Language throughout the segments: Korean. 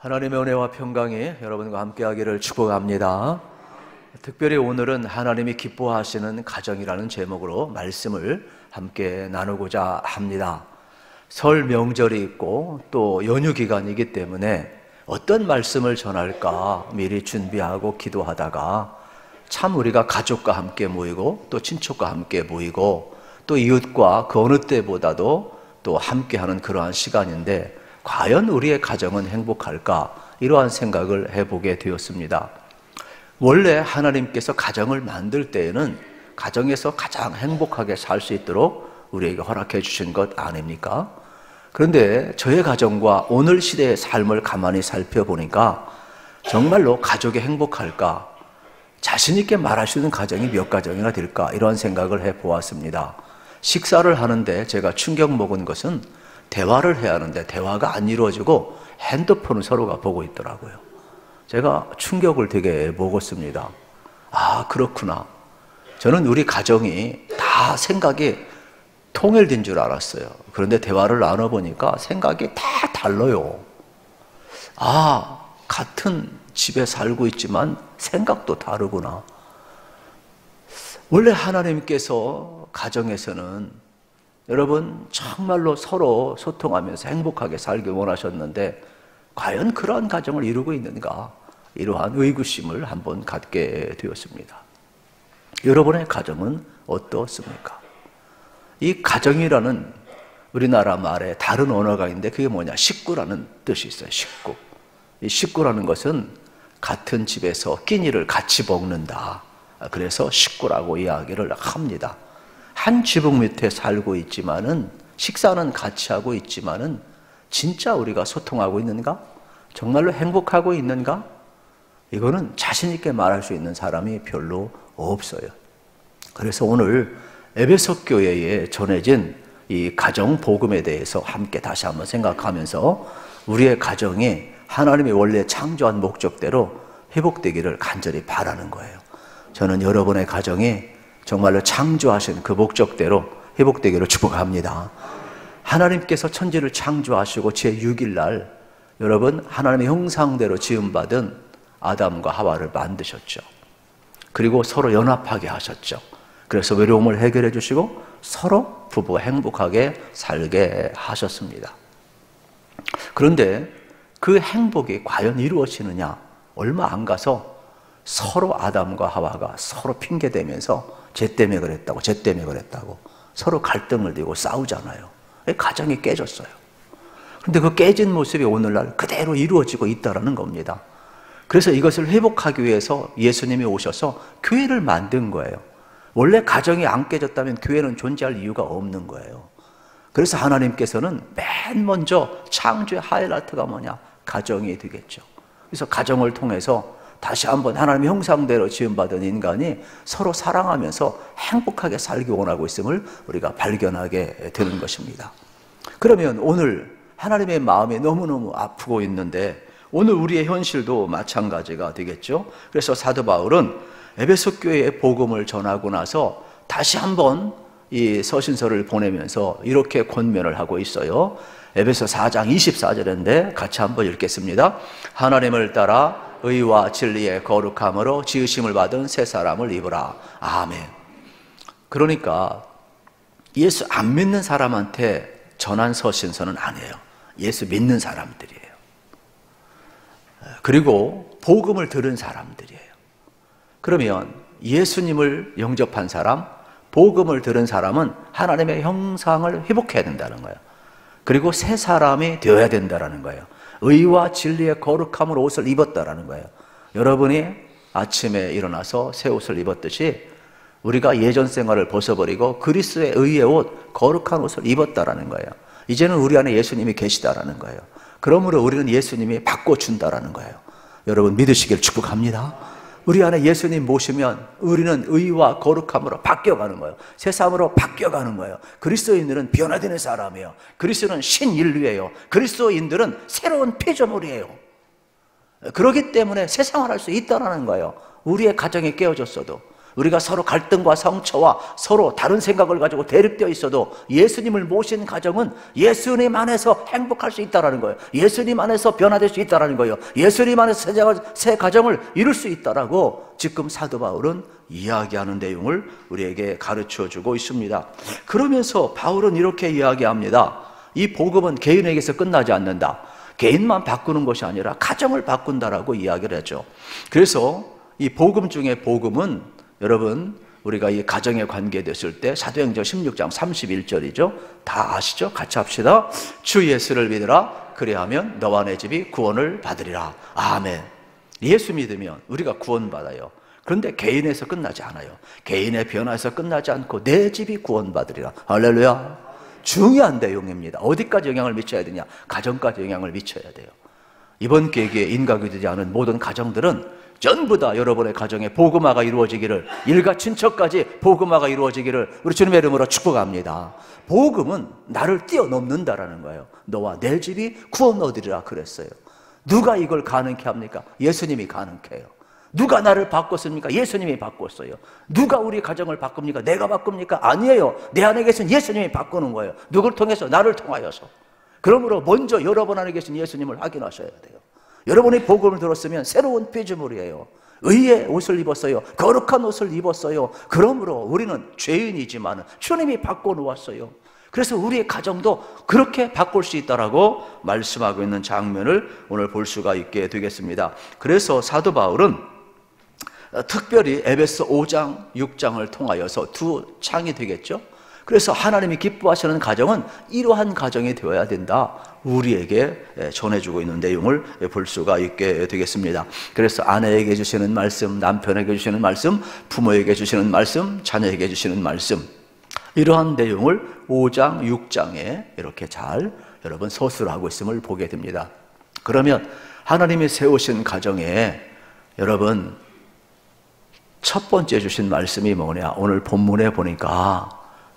하나님의 은혜와 평강이 여러분과 함께하기를 축복합니다. 특별히 오늘은 하나님이 기뻐하시는 가정이라는 제목으로 말씀을 함께 나누고자 합니다. 설 명절이 있고 또 연휴 기간이기 때문에 어떤 말씀을 전할까 미리 준비하고 기도하다가 참 우리가 가족과 함께 모이고 또 친척과 함께 모이고 또 이웃과 그 어느 때보다도 또 함께하는 그러한 시간인데 과연 우리의 가정은 행복할까? 이러한 생각을 해보게 되었습니다. 원래 하나님께서 가정을 만들 때에는 가정에서 가장 행복하게 살 수 있도록 우리에게 허락해 주신 것 아닙니까? 그런데 저의 가정과 오늘 시대의 삶을 가만히 살펴보니까 정말로 가족이 행복할까? 자신 있게 말할 수 있는 가정이 몇 가정이나 될까? 이런 생각을 해보았습니다. 식사를 하는데 제가 충격 먹은 것은 대화를 해야 하는데 대화가 안 이루어지고 핸드폰을 서로가 보고 있더라고요. 제가 충격을 되게 먹었습니다. 아, 그렇구나. 저는 우리 가정이 다 생각이 통일된 줄 알았어요. 그런데 대화를 나눠보니까 생각이 다 달라요. 아, 같은 집에 살고 있지만 생각도 다르구나. 원래 하나님께서 가정에서는 여러분 정말로 서로 소통하면서 행복하게 살길 원하셨는데 과연 그러한 가정을 이루고 있는가? 이러한 의구심을 한번 갖게 되었습니다. 여러분의 가정은 어떻습니까? 이 가정이라는 우리나라 말에 다른 언어가 있는데 그게 뭐냐? 식구라는 뜻이 있어요. 식구. 이 식구라는 것은 같은 집에서 끼니를 같이 먹는다. 그래서 식구라고 이야기를 합니다. 한 지붕 밑에 살고 있지만은 식사는 같이 하고 있지만은 진짜 우리가 소통하고 있는가? 정말로 행복하고 있는가? 이거는 자신 있게 말할 수 있는 사람이 별로 없어요. 그래서 오늘 에베소 교회에 전해진 이 가정 복음에 대해서 함께 다시 한번 생각하면서 우리의 가정이 하나님이 원래 창조한 목적대로 회복되기를 간절히 바라는 거예요. 저는 여러분의 가정이 정말로 창조하신 그 목적대로 회복되기를 축복합니다. 하나님께서 천지를 창조하시고 제6일 날 여러분 하나님의 형상대로 지음받은 아담과 하와를 만드셨죠. 그리고 서로 연합하게 하셨죠. 그래서 외로움을 해결해 주시고 서로 부부가 행복하게 살게 하셨습니다. 그런데 그 행복이 과연 이루어지느냐? 얼마 안 가서 서로 아담과 하와가 서로 핑계대면서 쟤 때문에 그랬다고 쟤 때문에 그랬다고 서로 갈등을 띠고 싸우잖아요. 가정이 깨졌어요. 그런데 그 깨진 모습이 오늘날 그대로 이루어지고 있다는 겁니다. 그래서 이것을 회복하기 위해서 예수님이 오셔서 교회를 만든 거예요. 원래 가정이 안 깨졌다면 교회는 존재할 이유가 없는 거예요. 그래서 하나님께서는 맨 먼저 창조의 하이라이트가 뭐냐? 가정이 되겠죠. 그래서 가정을 통해서 다시 한번 하나님의 형상대로 지음받은 인간이 서로 사랑하면서 행복하게 살기 원하고 있음을 우리가 발견하게 되는 것입니다. 그러면 오늘 하나님의 마음이 너무너무 아프고 있는데 오늘 우리의 현실도 마찬가지가 되겠죠. 그래서 사도 바울은 에베소 교회에 복음을 전하고 나서 다시 한번 이 서신서를 보내면서 이렇게 권면을 하고 있어요. 에베소 4장 24절인데 같이 한번 읽겠습니다. 하나님을 따라 의와 진리의 거룩함으로 지으심을 받은 새 사람을 입으라. 아멘. 그러니까 예수 안 믿는 사람한테 전한 서신서는 아니에요. 예수 믿는 사람들이에요. 그리고 복음을 들은 사람들이에요. 그러면 예수님을 영접한 사람, 복음을 들은 사람은 하나님의 형상을 회복해야 된다는 거예요. 그리고 새 사람이 되어야 된다는 거예요. 의와 진리의 거룩함으로 옷을 입었다라는 거예요. 여러분이 아침에 일어나서 새 옷을 입었듯이 우리가 예전 생활을 벗어버리고 그리스도의 의의 옷, 거룩한 옷을 입었다라는 거예요. 이제는 우리 안에 예수님이 계시다라는 거예요. 그러므로 우리는 예수님이 바꿔준다라는 거예요. 여러분 믿으시길 축복합니다. 우리 안에 예수님 모시면 우리는 의와 거룩함으로 바뀌어가는 거예요. 새 사람으로 바뀌어가는 거예요. 그리스도인들은 변화되는 사람이에요. 그리스도는 신인류예요. 그리스도인들은 새로운 피조물이에요. 그렇기 때문에 새 생활할 수 있다는 거예요. 우리의 가정이 깨어졌어도. 우리가 서로 갈등과 상처와 서로 다른 생각을 가지고 대립되어 있어도 예수님을 모신 가정은 예수님 안에서 행복할 수 있다는 거예요. 예수님 안에서 변화될 수 있다는 거예요. 예수님 안에서 새 가정을 이룰 수 있다라고 지금 사도 바울은 이야기하는 내용을 우리에게 가르쳐주고 있습니다. 그러면서 바울은 이렇게 이야기합니다. 이 복음은 개인에게서 끝나지 않는다. 개인만 바꾸는 것이 아니라 가정을 바꾼다라고 이야기를 하죠. 그래서 이 복음 중에 복음은 여러분, 우리가 이 가정에 관계됐을 때 사도행전 16장 31절이죠. 다 아시죠? 같이 합시다. 주 예수를 믿으라. 그리하면 너와 내 집이 구원을 받으리라. 아멘. 예수 믿으면 우리가 구원받아요. 그런데 개인에서 끝나지 않아요. 개인의 변화에서 끝나지 않고 내 집이 구원받으리라. 할렐루야. 중요한 내용입니다. 어디까지 영향을 미쳐야 되냐? 가정까지 영향을 미쳐야 돼요. 이번 계기에 인각이 되지 않은 모든 가정들은 전부 다 여러분의 가정에 복음화가 이루어지기를, 일가 친척까지 복음화가 이루어지기를 우리 주님의 이름으로 축복합니다. 복음은 나를 뛰어넘는다라는 거예요. 너와 내 집이 구원 얻으리라 그랬어요. 누가 이걸 가능케 합니까? 예수님이 가능케 해요. 누가 나를 바꿨습니까? 예수님이 바꿨어요. 누가 우리 가정을 바꿉니까? 내가 바꿉니까? 아니에요. 내 안에 계신 예수님이 바꾸는 거예요. 누굴 통해서? 나를 통하여서. 그러므로 먼저 여러분 안에 계신 예수님을 확인하셔야 돼요. 여러분이 복음을 들었으면 새로운 피조물이에요. 의의 옷을 입었어요. 거룩한 옷을 입었어요. 그러므로 우리는 죄인이지만 주님이 바꿔놓았어요. 그래서 우리의 가정도 그렇게 바꿀 수 있다라고 말씀하고 있는 장면을 오늘 볼 수가 있게 되겠습니다. 그래서 사도 바울은 특별히 에베소 5장, 6장을 통하여서 두 창이 되겠죠. 그래서 하나님이 기뻐하시는 가정은 이러한 가정이 되어야 된다, 우리에게 전해주고 있는 내용을 볼 수가 있게 되겠습니다. 그래서 아내에게 주시는 말씀, 남편에게 주시는 말씀, 부모에게 주시는 말씀, 자녀에게 주시는 말씀, 이러한 내용을 5장, 6장에 이렇게 잘 여러분 서술하고 있음을 보게 됩니다. 그러면 하나님이 세우신 가정에 여러분 첫 번째 주신 말씀이 뭐냐? 오늘 본문에 보니까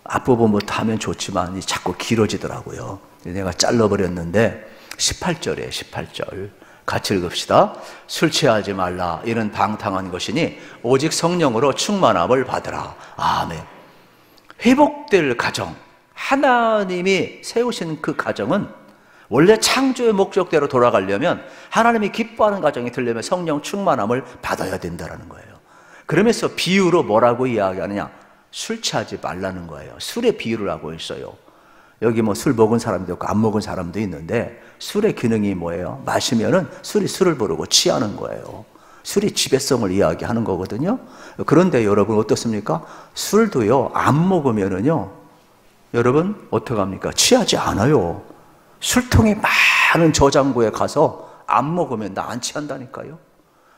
앞부분부터 하면 좋지만 자꾸 길어지더라고요. 내가 잘라버렸는데 18절이에요. 18절 같이 읽읍시다. 술 취하지 말라. 이는 방탕한 것이니 오직 성령으로 충만함을 받으라. 아멘. 회복될 가정, 하나님이 세우신 그 가정은 원래 창조의 목적대로 돌아가려면, 하나님이 기뻐하는 가정이 되려면 성령 충만함을 받아야 된다는 거예요. 그러면서 비유로 뭐라고 이야기하느냐? 술 취하지 말라는 거예요. 술의 비유를 하고 있어요. 여기 뭐 술 먹은 사람도 있고 안 먹은 사람도 있는데, 술의 기능이 뭐예요? 마시면은 술이 술을 부르고 취하는 거예요. 술이 지배성을 이야기하는 거거든요. 그런데 여러분 어떻습니까? 술도요, 안 먹으면은요, 여러분 어떡합니까? 취하지 않아요. 술통이 많은 저장고에 가서 안 먹으면 나 안 취한다니까요.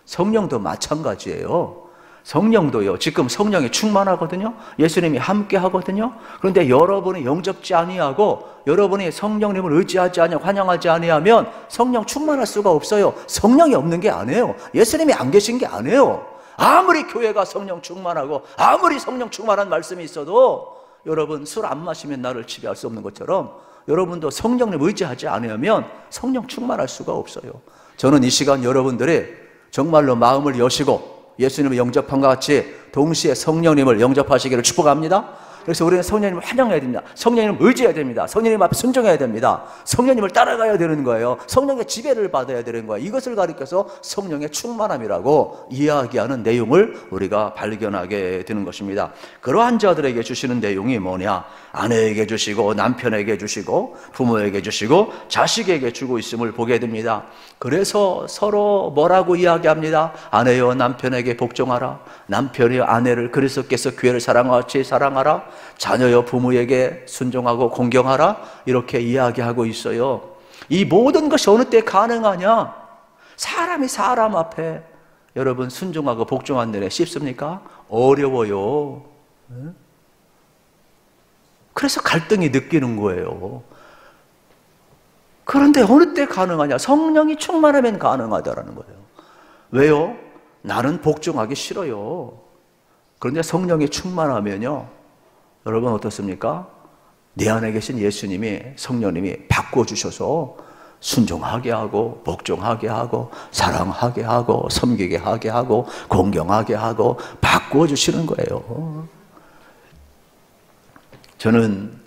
성령도 마찬가지예요. 성령도요, 지금 성령이 충만하거든요. 예수님이 함께 하거든요. 그런데 여러분이 영접지 아니하고 여러분이 성령님을 의지하지 아니하고 환영하지 아니하면 성령 충만할 수가 없어요. 성령이 없는 게 아니에요. 예수님이 안 계신 게 아니에요. 아무리 교회가 성령 충만하고 아무리 성령 충만한 말씀이 있어도 여러분 술 안 마시면 나를 지배할 수 없는 것처럼 여러분도 성령님 의지하지 않으면 성령 충만할 수가 없어요. 저는 이 시간 여러분들이 정말로 마음을 여시고 예수님을 영접한과 같이 동시에 성령님을 영접하시기를 축복합니다. 그래서 우리는 성령님을 환영해야 됩니다. 성령님을 의지해야 됩니다. 성령님 앞에 순종해야 됩니다. 성령님을 따라가야 되는 거예요. 성령의 지배를 받아야 되는 거예요. 이것을 가리켜서 성령의 충만함이라고 이야기하는 내용을 우리가 발견하게 되는 것입니다. 그러한 자들에게 주시는 내용이 뭐냐? 아내에게 주시고 남편에게 주시고 부모에게 주시고 자식에게 주고 있음을 보게 됩니다. 그래서 서로 뭐라고 이야기합니다. 아내여 남편에게 복종하라. 남편이 아내를 그리스도께서 교회를 사랑같이 사랑하라. 자녀여 부모에게 순종하고 공경하라. 이렇게 이야기하고 있어요. 이 모든 것이 어느 때 가능하냐? 사람이 사람 앞에 여러분 순종하고 복종하는 일에 쉽습니까? 어려워요. 그래서 갈등이 느끼는 거예요. 그런데 어느 때 가능하냐? 성령이 충만하면 가능하다라는 거예요. 왜요? 나는 복종하기 싫어요. 그런데 성령이 충만하면요, 여러분 어떻습니까? 내 안에 계신 예수님이, 성령님이 바꿔주셔서 순종하게 하고 복종하게 하고 사랑하게 하고 섬기게 하게 하고 공경하게 하고 바꾸어 주시는 거예요. 저는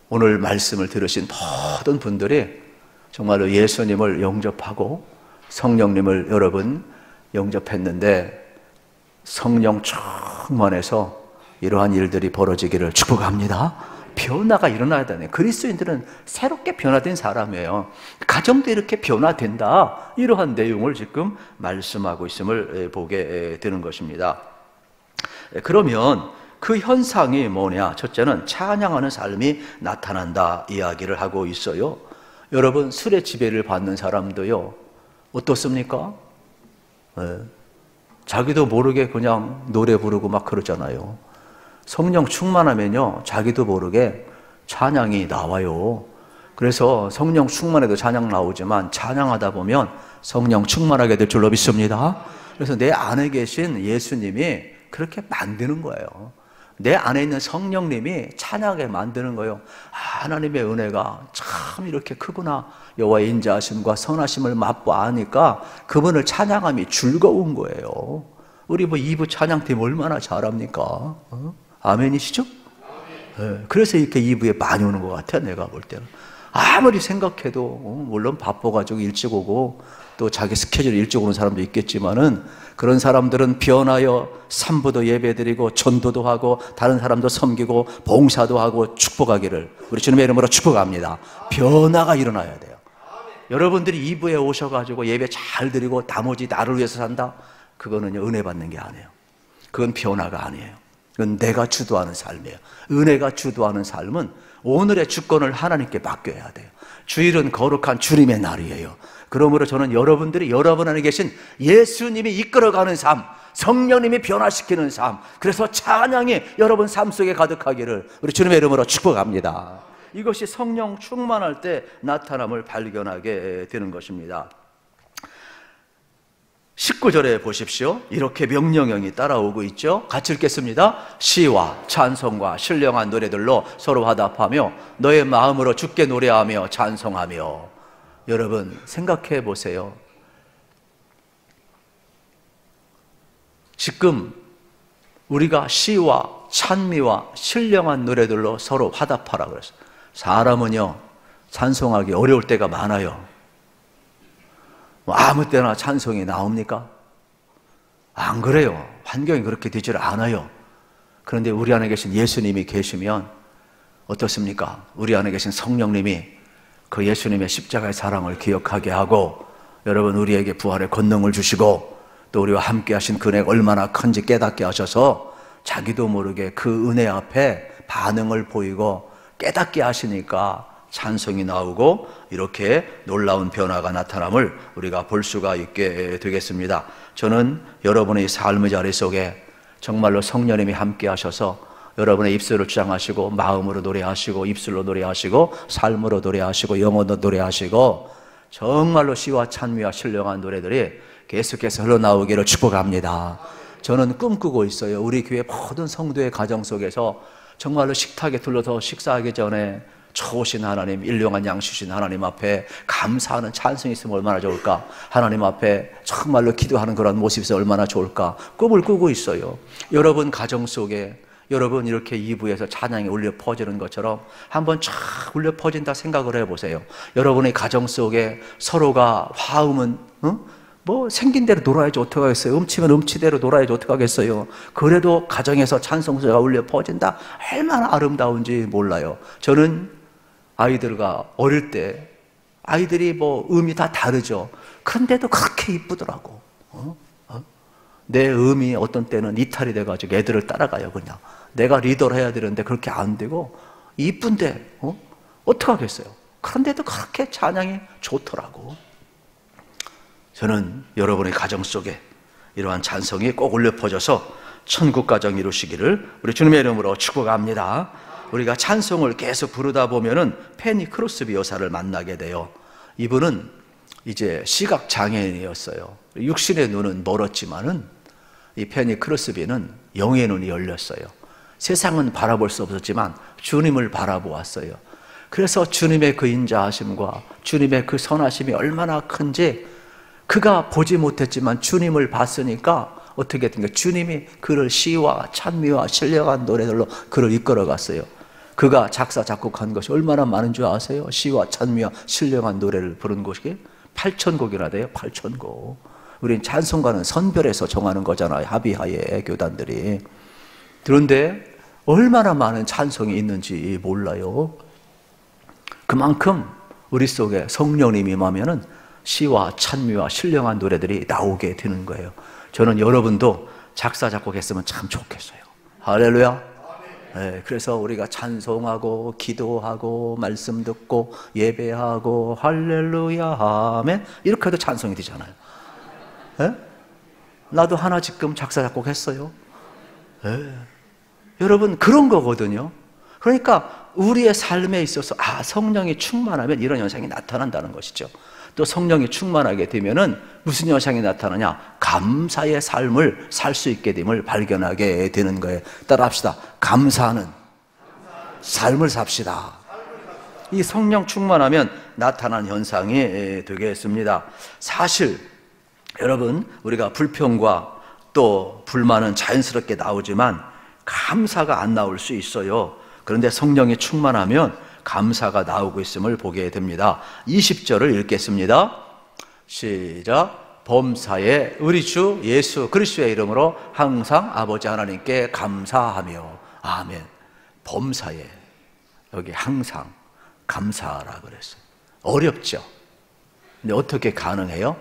오늘 말씀을 들으신 모든 분들이 정말로 예수님을 영접하고 성령님을 여러분 영접했는데 성령 충만해서 이러한 일들이 벌어지기를 축복합니다. 변화가 일어나야 되네. 그리스도인들은 새롭게 변화된 사람이에요. 가정도 이렇게 변화된다. 이러한 내용을 지금 말씀하고 있음을 보게 되는 것입니다. 그러면 그 현상이 뭐냐? 첫째는 찬양하는 삶이 나타난다 이야기를 하고 있어요. 여러분, 술의 지배를 받는 사람도요, 어떻습니까? 자기도 모르게 그냥 노래 부르고 막 그러잖아요. 성령 충만하면요, 자기도 모르게 찬양이 나와요. 그래서 성령 충만해도 찬양 나오지만 찬양하다 보면 성령 충만하게 될 줄로 믿습니다. 그래서 내 안에 계신 예수님이 그렇게 만드는 거예요. 내 안에 있는 성령님이 찬양하게 만드는 거예요. 하나님의 은혜가 참 이렇게 크구나. 여호와의 인자하심과 선하심을 맛보아하니까 그분을 찬양함이 즐거운 거예요. 우리 뭐 2부 찬양팀 얼마나 잘합니까? 아멘이시죠? 네, 그래서 이렇게 2부에 많이 오는 것 같아요. 내가 볼 때는 아무리 생각해도 물론 바빠가지고 일찍 오고 또 자기 스케줄 일찍 오는 사람도 있겠지만은 그런 사람들은 변하여 3부도 예배드리고 전도도 하고 다른 사람도 섬기고 봉사도 하고 축복하기를 우리 주님의 이름으로 축복합니다. 변화가 일어나야 돼요. 여러분들이 2부에 오셔가지고 예배 잘 드리고 나머지 나를 위해서 산다? 그거는 은혜 받는 게 아니에요. 그건 변화가 아니에요. 그건 내가 주도하는 삶이에요. 은혜가 주도하는 삶은 오늘의 주권을 하나님께 맡겨야 돼요. 주일은 거룩한 주님의 날이에요. 그러므로 저는 여러분들이 여러분 안에 계신 예수님이 이끌어가는 삶, 성령님이 변화시키는 삶, 그래서 찬양이 여러분 삶 속에 가득하기를 우리 주님의 이름으로 축복합니다. 이것이 성령 충만할 때 나타남을 발견하게 되는 것입니다. 19절에 보십시오. 이렇게 명령형이 따라오고 있죠. 같이 읽겠습니다. 시와 찬송과 신령한 노래들로 서로 화답하며 너의 마음으로 주께 노래하며 찬송하며. 여러분 생각해 보세요. 지금 우리가 시와 찬미와 신령한 노래들로 서로 화답하라 그랬어요. 사람은요 찬송하기 어려울 때가 많아요. 아무 때나 찬송이 나옵니까? 안 그래요. 환경이 그렇게 되질 않아요. 그런데 우리 안에 계신 예수님이 계시면 어떻습니까? 우리 안에 계신 성령님이 그 예수님의 십자가의 사랑을 기억하게 하고 여러분 우리에게 부활의 권능을 주시고 또 우리와 함께 하신 그 은혜가 얼마나 큰지 깨닫게 하셔서 자기도 모르게 그 은혜 앞에 반응을 보이고 깨닫게 하시니까 찬송이 나오고 이렇게 놀라운 변화가 나타남을 우리가 볼 수가 있게 되겠습니다. 저는 여러분의 삶의 자리 속에 정말로 성령님이 함께 하셔서 여러분의 입술을 주장하시고 마음으로 노래하시고 입술로 노래하시고 삶으로 노래하시고 영어로 노래하시고 정말로 시와 찬미와 신령한 노래들이 계속해서 흘러나오기를 축복합니다. 저는 꿈꾸고 있어요. 우리 교회 모든 성도의 가정 속에서 정말로 식탁에 둘러서 식사하기 전에 좋으신 하나님, 일용한 양 주신 하나님 앞에 감사하는 찬송이 있으면 얼마나 좋을까? 하나님 앞에 정말로 기도하는 그런 모습이 있으면 얼마나 좋을까? 꿈을 꾸고 있어요. 여러분 가정 속에 여러분 이렇게 2부에서 찬양이 울려 퍼지는 것처럼 한번 쫙 울려 퍼진다 생각을 해보세요. 여러분의 가정 속에 서로가 화음은 뭐 생긴 대로 놀아야지 어떡하겠어요. 음치면 음치대로 놀아야지 어떡하겠어요. 그래도 가정에서 찬송소가 울려 퍼진다. 얼마나 아름다운지 몰라요. 저는 아이들과 어릴 때 아이들이 뭐 음이 다 다르죠. 그런데도 그렇게 이쁘더라고. 내 음이 어떤 때는 이탈이 돼가지고 애들을 따라가요. 그냥 내가 리더를 해야 되는데 그렇게 안 되고 이쁜데 어떡하겠어요. 그런데도 그렇게 찬양이 좋더라고. 저는 여러분의 가정 속에 이러한 찬송이 꼭 울려 퍼져서 천국 가정 이루시기를 우리 주님의 이름으로 축복합니다. 우리가 찬송을 계속 부르다 보면은 페니 크로스비 여사를 만나게 돼요. 이분은 이제 시각 장애인이었어요. 육신의 눈은 멀었지만은 이 페니 크로스비는 영의 눈이 열렸어요. 세상은 바라볼 수 없었지만 주님을 바라보았어요. 그래서 주님의 그 인자하심과 주님의 그 선하심이 얼마나 큰지 그가 보지 못했지만 주님을 봤으니까 어떻게 된가? 주님이 그를 시와 찬미와 신령한 노래들로 그를 이끌어갔어요. 그가 작사 작곡한 것이 얼마나 많은 줄 아세요? 시와 찬미와 신령한 노래를 부른 것이 8,000곡이나 돼요. 8,000곡. 우린 찬송가는 선별해서 정하는 거잖아요. 합의하에 교단들이. 그런데 얼마나 많은 찬송이 있는지 몰라요. 그만큼 우리 속에 성령님이 임하면은 시와 찬미와 신령한 노래들이 나오게 되는 거예요. 저는 여러분도 작사 작곡했으면 참 좋겠어요. 할렐루야. 네, 그래서 우리가 찬송하고 기도하고 말씀 듣고 예배하고 할렐루야 하면 이렇게 해도 찬송이 되잖아요. 네? 나도 하나 지금 작사 작곡했어요. 네. 여러분 그런 거거든요. 그러니까 우리의 삶에 있어서 성령이 충만하면 이런 현상이 나타난다는 것이죠. 또 성령이 충만하게 되면은 무슨 현상이 나타나냐? 감사의 삶을 살 수 있게 됨을 발견하게 되는 거예요. 따라합시다. 감사하는 삶을 삽시다. 이 성령 충만하면 나타난 현상이 되겠습니다. 사실 여러분 우리가 불평과 또 불만은 자연스럽게 나오지만 감사가 안 나올 수 있어요. 그런데 성령이 충만하면 감사가 나오고 있음을 보게 됩니다. 20절을 읽겠습니다. 시작. 범사에 우리 주 예수 그리스도의 이름으로 항상 아버지 하나님께 감사하며. 아멘. 범사에 여기 항상 감사하라 그랬어요. 어렵죠. 근데 어떻게 가능해요?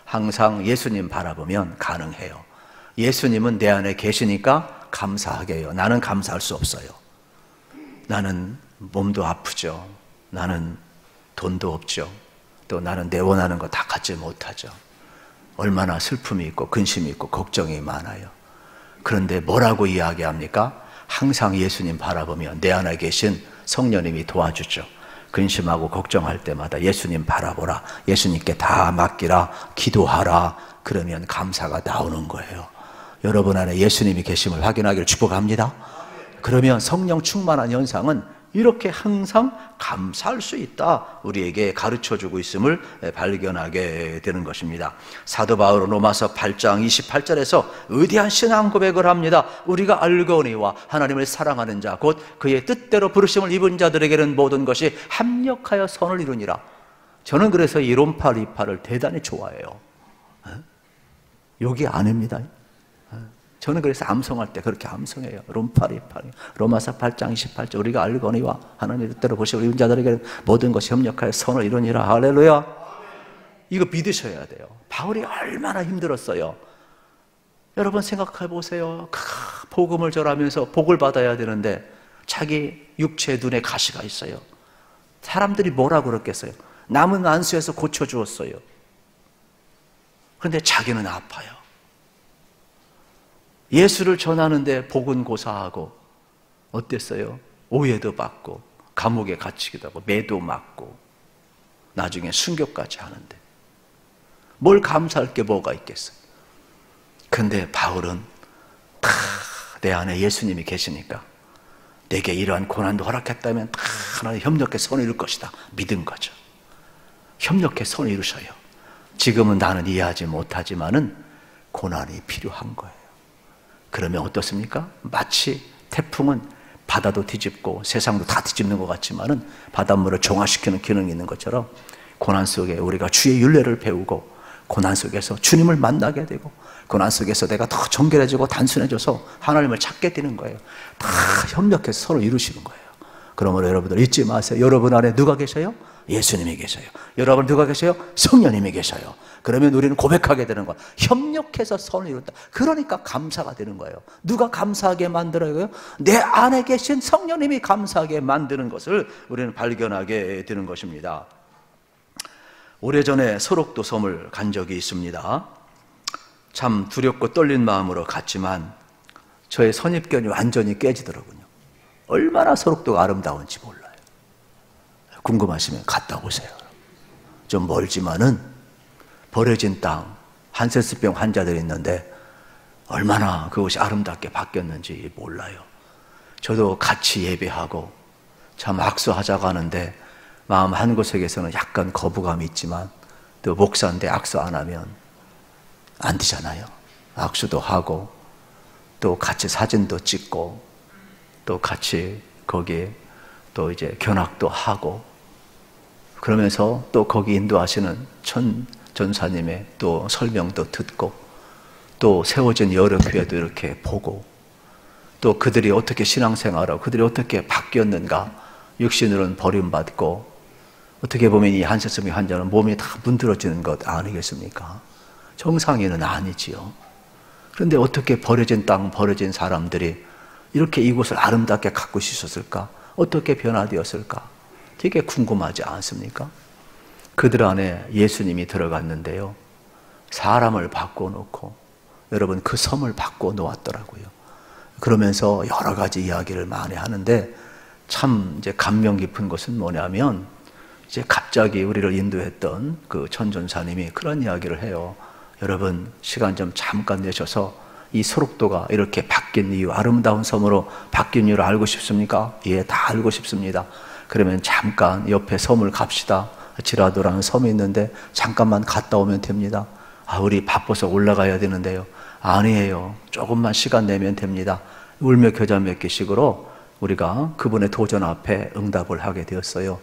항상 예수님 바라보면 가능해요. 예수님은 내 안에 계시니까 감사하게 해요. 나는 감사할 수 없어요. 나는 몸도 아프죠. 나는 돈도 없죠. 또 나는 내 원하는 거 다 갖지 못하죠. 얼마나 슬픔이 있고 근심이 있고 걱정이 많아요. 그런데 뭐라고 이야기합니까? 항상 예수님 바라보면 내 안에 계신 성령님이 도와주죠. 근심하고 걱정할 때마다 예수님 바라보라. 예수님께 다 맡기라. 기도하라. 그러면 감사가 나오는 거예요. 여러분 안에 예수님이 계심을 확인하기를 축복합니다. 그러면 성령 충만한 현상은 이렇게 항상 감사할 수 있다. 우리에게 가르쳐주고 있음을 발견하게 되는 것입니다. 사도 바울은 로마서 8장 28절에서 위대한 신앙 고백을 합니다. 우리가 알거니와 하나님을 사랑하는 자 곧 그의 뜻대로 부르심을 입은 자들에게는 모든 것이 합력하여 선을 이루니라. 저는 그래서 이 롬파 리파를 대단히 좋아해요. 여기 아닙니다. 저는 그래서 암송할 때 그렇게 암송해요. 롬파리파. 로마서 8장 28절 우리가 알거니와 하나님의 뜻대로 보시고 입은 자들에게 모든 것이 협력하여 선을 이루니라. 할렐루야. 이거 믿으셔야 돼요. 바울이 얼마나 힘들었어요. 여러분 생각해 보세요. 복음을 전하면서 복을 받아야 되는데 자기 육체 눈에 가시가 있어요. 사람들이 뭐라고 그랬겠어요? 남은 안수에서 고쳐주었어요. 그런데 자기는 아파요. 예수를 전하는데 복은 고사하고 어땠어요? 오해도 받고 감옥에 갇히기도 하고 매도 맞고 나중에 순교까지 하는데 뭘 감사할 게 뭐가 있겠어요? 근데 바울은 다 내 안에 예수님이 계시니까 내게 이러한 고난도 허락했다면 다 하나님 협력해 선을 이룰 것이다. 믿은 거죠. 협력해 선을 이루셔요. 지금은 나는 이해하지 못하지만은 고난이 필요한 거예요. 그러면 어떻습니까? 마치 태풍은 바다도 뒤집고 세상도 다 뒤집는 것 같지만은 바닷물을 정화시키는 기능이 있는 것처럼 고난 속에 우리가 주의 윤례를 배우고 고난 속에서 주님을 만나게 되고 고난 속에서 내가 더 정결해지고 단순해져서 하나님을 찾게 되는 거예요. 다 협력해서 서로 이루시는 거예요. 그러므로 여러분들 잊지 마세요. 여러분 안에 누가 계셔요? 예수님이 계셔요. 여러분 누가 계셔요? 성령님이 계셔요. 그러면 우리는 고백하게 되는 거예요. 협력해서 선을 이룬다. 그러니까 감사가 되는 거예요. 누가 감사하게 만들어요? 내 안에 계신 성령님이 감사하게 만드는 것을 우리는 발견하게 되는 것입니다. 오래전에 소록도 섬을 간 적이 있습니다. 참 두렵고 떨린 마음으로 갔지만 저의 선입견이 완전히 깨지더라고요. 얼마나 소록도가 아름다운지 몰라요. 궁금하시면 갔다 오세요. 좀 멀지만은 버려진 땅, 한센스병 환자들이 있는데 얼마나 그것이 아름답게 바뀌었는지 몰라요. 저도 같이 예배하고 참 악수하자고 하는데 마음 한구석에서는 약간 거부감이 있지만 또 목사인데 악수 안 하면 안 되잖아요. 악수도 하고 또 같이 사진도 찍고 또 같이 거기에 또 이제 견학도 하고 그러면서 또 거기 인도하시는 전사님의 또 설명도 듣고 또 세워진 여러 교회도 이렇게 보고 또 그들이 어떻게 신앙생활하고 그들이 어떻게 바뀌었는가 육신으로는 버림받고 어떻게 보면 이 한세성의 환자는 몸이 다 문드러지는 것 아니겠습니까? 정상인은 아니지요. 그런데 어떻게 버려진 땅, 버려진 사람들이 이렇게 이곳을 아름답게 가꿀 수 있었을까? 어떻게 변화되었을까? 되게 궁금하지 않습니까? 그들 안에 예수님이 들어갔는데요. 사람을 바꿔놓고 여러분 그 섬을 바꿔놓았더라고요. 그러면서 여러 가지 이야기를 많이 하는데 참 이제 감명 깊은 것은 뭐냐면 이제 갑자기 우리를 인도했던 그 천전사님이 그런 이야기를 해요. 여러분 시간 좀 잠깐 내셔서 이 소록도가 이렇게 바뀐 이유, 아름다운 섬으로 바뀐 이유를 알고 싶습니까? 예, 다 알고 싶습니다. 그러면 잠깐 옆에 섬을 갑시다. 지라도라는 섬이 있는데 잠깐만 갔다 오면 됩니다. 아, 우리 바빠서 올라가야 되는데요. 아니에요. 조금만 시간 내면 됩니다. 울며 겨자 맺기식으로 우리가 그분의 도전 앞에 응답을 하게 되었어요.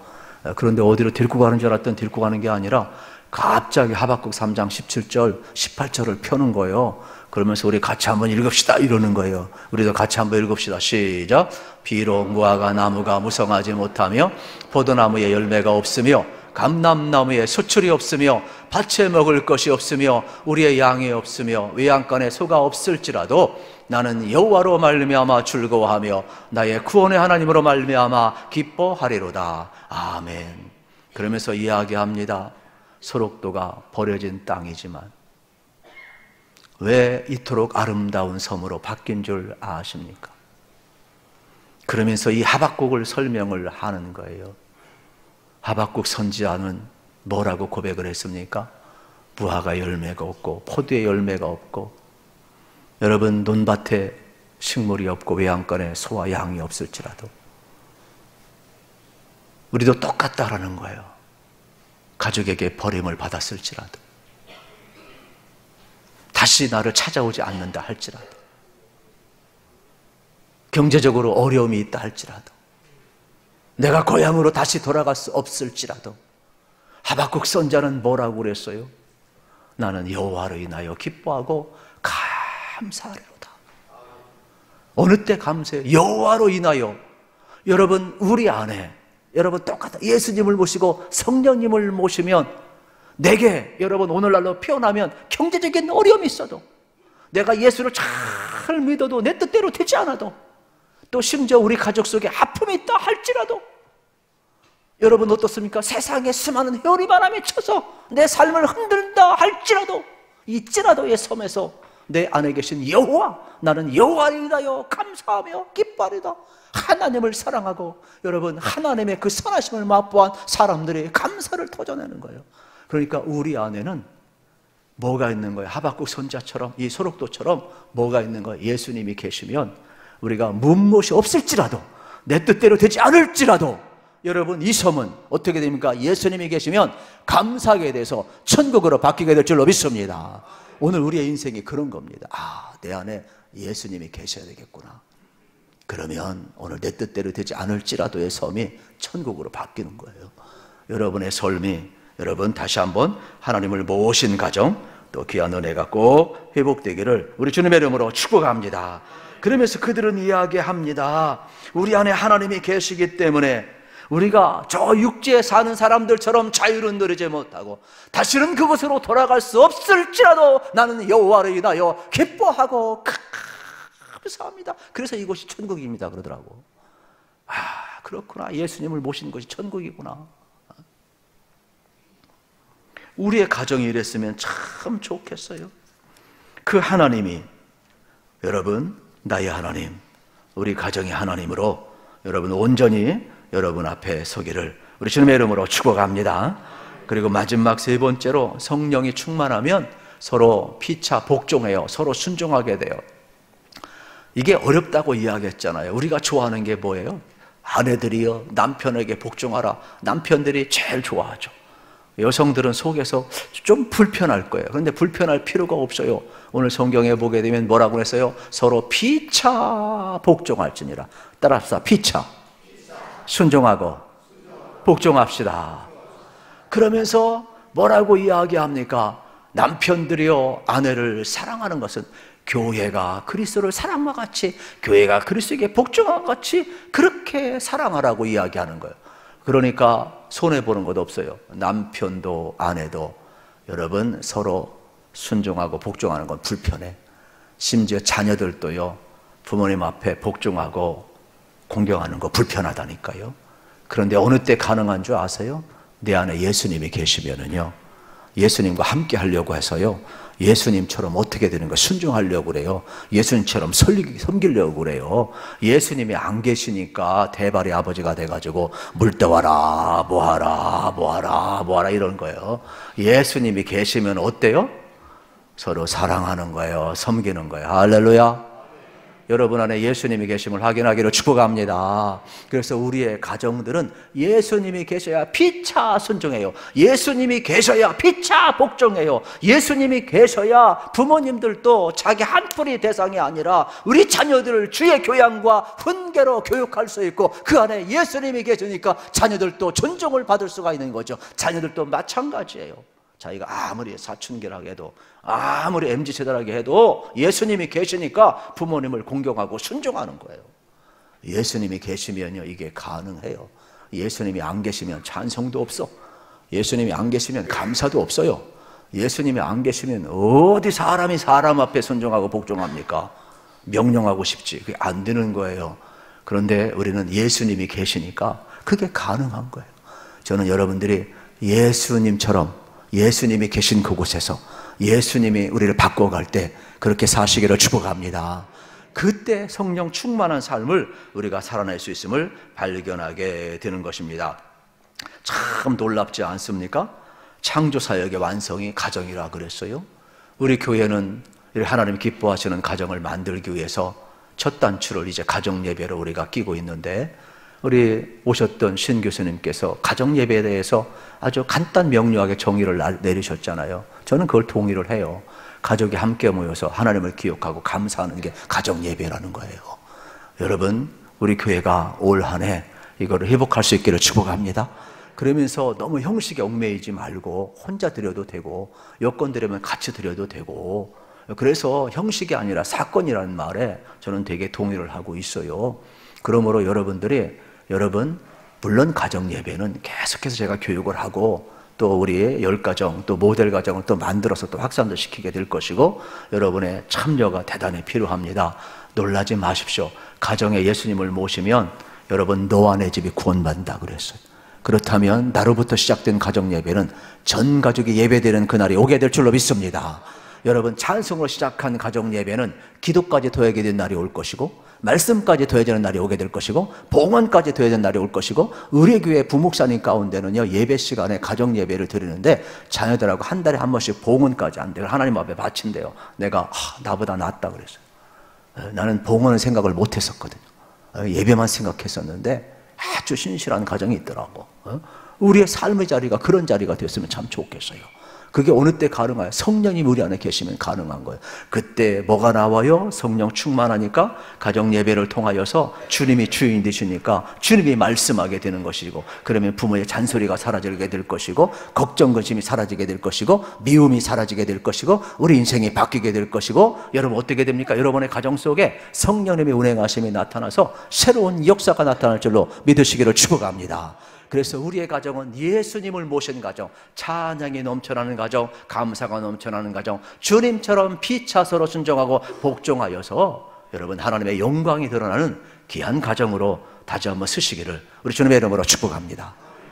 그런데 어디로 데리고 가는 줄 알았더니 데리고 가는 게 아니라 갑자기 하박국 3장 17절, 18절을 펴는 거예요. 그러면서 우리 같이 한번 읽읍시다 이러는 거예요. 우리도 같이 한번 읽읍시다. 시작. 비록 무화과 나무가 무성하지 못하며 포도나무에 열매가 없으며 감람나무에 수출이 없으며 밭에 먹을 것이 없으며 우리의 양이 없으며 외양간에 소가 없을지라도 나는 여호와로 말미암아 즐거워하며 나의 구원의 하나님으로 말미암아 기뻐하리로다. 아멘. 그러면서 이야기합니다. 소록도가 버려진 땅이지만 왜 이토록 아름다운 섬으로 바뀐 줄 아십니까? 그러면서 이 하박국을 설명을 하는 거예요. 하박국 선지자는 뭐라고 고백을 했습니까? 무화과 열매가 없고 포도의 열매가 없고 여러분 논밭에 식물이 없고 외양간에 소와 양이 없을지라도 우리도 똑같다라는 거예요. 가족에게 버림을 받았을지라도 다시 나를 찾아오지 않는다 할지라도 경제적으로 어려움이 있다 할지라도 내가 고향으로 다시 돌아갈 수 없을지라도 하박국 선자는 뭐라고 그랬어요? 나는 여호와로 인하여 기뻐하고 감사하리로다. 어느 때 감사해요? 여호와로 인하여. 여러분 우리 안에 여러분 똑같아 예수님을 모시고 성령님을 모시면 내게 여러분 오늘날로 표현하면 경제적인 어려움이 있어도 내가 예수를 잘 믿어도 내 뜻대로 되지 않아도 또 심지어 우리 가족 속에 아픔이 있다 할지라도 여러분 어떻습니까? 세상에 수많은 회오리 바람이 쳐서 내 삶을 흔든다 할지라도 이 찌라도의 섬에서 내 안에 계신 여호와 나는 여호와를 인하여 감사하며 기뻐하리다. 하나님을 사랑하고 여러분 하나님의 그 선하심을 맛보한 사람들이 감사를 터져내는 거예요. 그러니까 우리 안에는 뭐가 있는 거예요? 하박국 선자처럼 이 소록도처럼 뭐가 있는 거예요? 예수님이 계시면 우리가 무엇이 없을지라도 내 뜻대로 되지 않을지라도 여러분 이 섬은 어떻게 됩니까? 예수님이 계시면 감사하게 돼서 천국으로 바뀌게 될 줄로 믿습니다. 오늘 우리의 인생이 그런 겁니다. 아, 내 안에 예수님이 계셔야 되겠구나. 그러면 오늘 내 뜻대로 되지 않을지라도의 섬이 천국으로 바뀌는 거예요. 여러분의 삶이 여러분 다시 한번 하나님을 모신 가정 또 귀한 은혜가 꼭 회복되기를 우리 주님의 이름으로 축복합니다. 그러면서 그들은 이야기합니다. 우리 안에 하나님이 계시기 때문에 우리가 저 육지에 사는 사람들처럼 자유를 누리지 못하고 다시는 그곳으로 돌아갈 수 없을지라도 나는 여호와를 인하여 기뻐하고 감사합니다. 그래서 이곳이 천국입니다 그러더라고. 아, 그렇구나. 예수님을 모신 것이 천국이구나. 우리의 가정이 이랬으면 참 좋겠어요. 그 하나님이 여러분 나의 하나님, 우리 가정의 하나님으로 여러분 온전히 여러분 앞에 서기를 우리 주님의 이름으로 축복합니다. 그리고 마지막 세 번째로 성령이 충만하면 서로 피차 복종해요. 서로 순종하게 돼요. 이게 어렵다고 이야기했잖아요. 우리가 좋아하는 게 뭐예요? 아내들이요 남편에게 복종하라. 남편들이 제일 좋아하죠. 여성들은 속에서 좀 불편할 거예요. 그런데 불편할 필요가 없어요. 오늘 성경에 보게 되면 뭐라고 했어요? 서로 피차 복종할지니라. 따라합시다. 피차 순종하고 복종합시다. 그러면서 뭐라고 이야기합니까? 남편들이요, 아내를 사랑하는 것은 교회가 그리스도를 사랑과 같이, 교회가 그리스도에게 복종한 같이 그렇게 사랑하라고 이야기하는 거예요. 그러니까 손해보는 것 없어요. 남편도 아내도 여러분 서로 순종하고 복종하는 건 불편해. 심지어 자녀들도요, 부모님 앞에 복종하고 공경하는 거 불편하다니까요. 그런데 어느 때 가능한 줄 아세요? 내 안에 예수님이 계시면은요, 예수님과 함께 하려고 해서요, 예수님처럼 어떻게 되는 거 순종하려고 그래요. 예수님처럼 섬기려고 그래요. 예수님이 안 계시니까 대발의 아버지가 돼가지고 물 떠와라 뭐하라 뭐하라 뭐하라 이런 거예요. 예수님이 계시면 어때요? 서로 사랑하는 거예요. 섬기는 거예요. 할렐루야. 여러분 안에 예수님이 계심을 확인하기로 축복합니다. 그래서 우리의 가정들은 예수님이 계셔야 피차 순종해요. 예수님이 계셔야 피차 복종해요. 예수님이 계셔야 부모님들도 자기 한 뿌리 대상이 아니라 우리 자녀들을 주의 교양과 훈계로 교육할 수 있고, 그 안에 예수님이 계시니까 자녀들도 존중을 받을 수가 있는 거죠. 자녀들도 마찬가지예요. 자기가 아무리 사춘기라고 해도, 아무리 MZ세대라고 해도 예수님이 계시니까 부모님을 공경하고 순종하는 거예요. 예수님이 계시면요, 이게 가능해요. 예수님이 안 계시면 찬송도 없어. 예수님이 안 계시면 감사도 없어요. 예수님이 안 계시면 어디 사람이 사람 앞에 순종하고 복종합니까? 명령하고 싶지. 그게 안 되는 거예요. 그런데 우리는 예수님이 계시니까 그게 가능한 거예요. 저는 여러분들이 예수님처럼, 예수님이 계신 그곳에서 예수님이 우리를 바꿔갈 때 그렇게 사시기를 축복합니다. 그때 성령 충만한 삶을 우리가 살아낼 수 있음을 발견하게 되는 것입니다. 참 놀랍지 않습니까? 창조사역의 완성이 가정이라 그랬어요. 우리 교회는 하나님 기뻐하시는 가정을 만들기 위해서 첫 단추를 이제 가정예배로 우리가 끼고 있는데, 우리 오셨던 신 교수님께서 가정예배에 대해서 아주 간단 명료하게 정의를 내리셨잖아요. 저는 그걸 동의를 해요. 가족이 함께 모여서 하나님을 기억하고 감사하는 게 가정예배라는 거예요. 여러분, 우리 교회가 올 한 해 이거를 회복할 수 있기를 축복합니다. 그러면서 너무 형식에 얽매이지 말고 혼자 드려도 되고, 여건 드리면 같이 드려도 되고, 그래서 형식이 아니라 사건이라는 말에 저는 되게 동의를 하고 있어요. 그러므로 여러분, 물론 가정 예배는 계속해서 제가 교육을 하고 또 우리의 10가정 또 모델 가정을 또 만들어서 또 확산도 시키게 될 것이고, 여러분의 참여가 대단히 필요합니다. 놀라지 마십시오. 가정에 예수님을 모시면 여러분, 너와 내 집이 구원받는다 그랬어요. 그렇다면 나로부터 시작된 가정 예배는 전 가족이 예배되는 그날이 오게 될 줄로 믿습니다. 여러분, 찬송으로 시작한 가정 예배는 기도까지 더하게 된 날이 올 것이고, 말씀까지 더해지는 날이 오게 될 것이고, 봉헌까지 더해지는 날이 올 것이고, 우리 교회 부목사님 가운데는요, 예배 시간에 가정 예배를 드리는데 자녀들하고 한 달에 한 번씩 봉헌까지 한대요. 하나님 앞에 바친대요. 내가 나보다 낫다 그랬어요. 나는 봉헌을 생각을 못 했었거든요. 예배만 생각했었는데 아주 신실한 가정이 있더라고. 우리의 삶의 자리가 그런 자리가 됐으면 참 좋겠어요. 그게 어느 때 가능해요? 성령이 우리 안에 계시면 가능한 거예요. 그때 뭐가 나와요? 성령 충만하니까 가정 예배를 통하여서 주님이 주인 되시니까 주님이 말씀하게 되는 것이고, 그러면 부모의 잔소리가 사라지게 될 것이고, 걱정 근심이 사라지게 될 것이고, 미움이 사라지게 될 것이고, 우리 인생이 바뀌게 될 것이고, 여러분 어떻게 됩니까? 여러분의 가정 속에 성령님의 운행하심이 나타나서 새로운 역사가 나타날 줄로 믿으시기를 축복합니다. 그래서 우리의 가정은 예수님을 모신 가정, 찬양이 넘쳐나는 가정, 감사가 넘쳐나는 가정, 주님처럼 피차서로 순종하고 복종하여서 여러분 하나님의 영광이 드러나는 귀한 가정으로 다시 한번 쓰시기를 우리 주님의 이름으로 축복합니다.